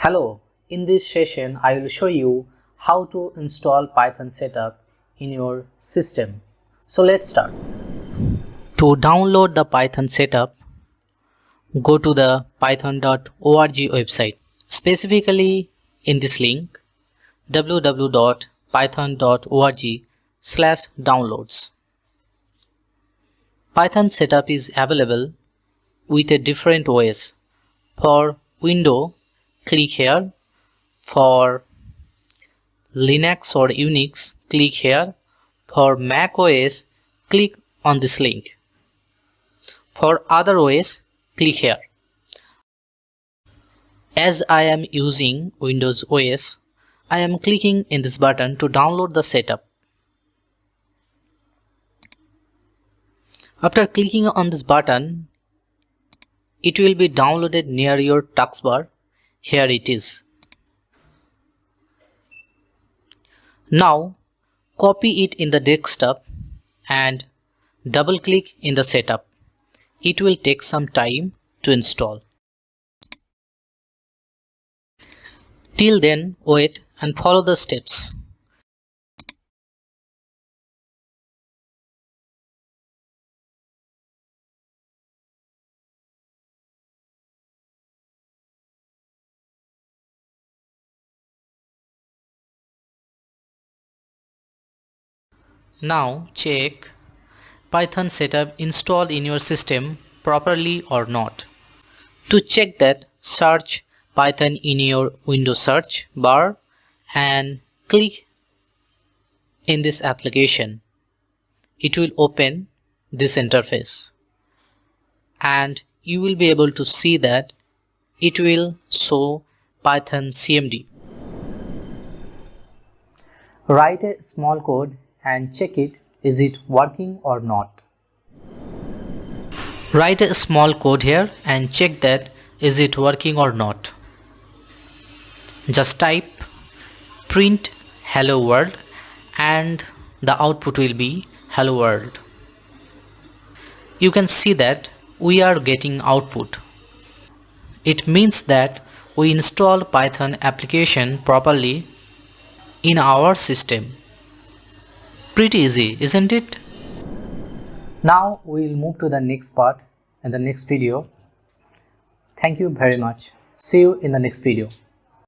Hello, in this session I will show you how to install Python setup in your system. So let's start. To download the Python setup, go to the python.org website. Specifically in this link www.python.org/downloads. Python setup is available with a different OS. For Windows, click here. For Linux or Unix, click here. For Mac OS, click on this link. For other OS, click here. As I am using Windows OS, I am clicking in this button to download the setup. After clicking on this button, it will be downloaded near your taskbar. Here it is. Now, copy it in the desktop and double click in the setup. It will take some time to install. Till then, wait and follow the steps. Now check Python setup installed in your system properly or not. To check that, search Python in your Windows search bar and click in this application. It will open this interface and you will be able to see that it will show Python CMD. Write a small code and check it, is it working or not. Write a small code here and check that is it working or not. Just type print hello world and the output will be hello world. You can see that we are getting output. It means that we installed Python application properly in our system. Pretty easy, isn't it? Now we will move to the next part in the next video. Thank you very much. See you in the next video.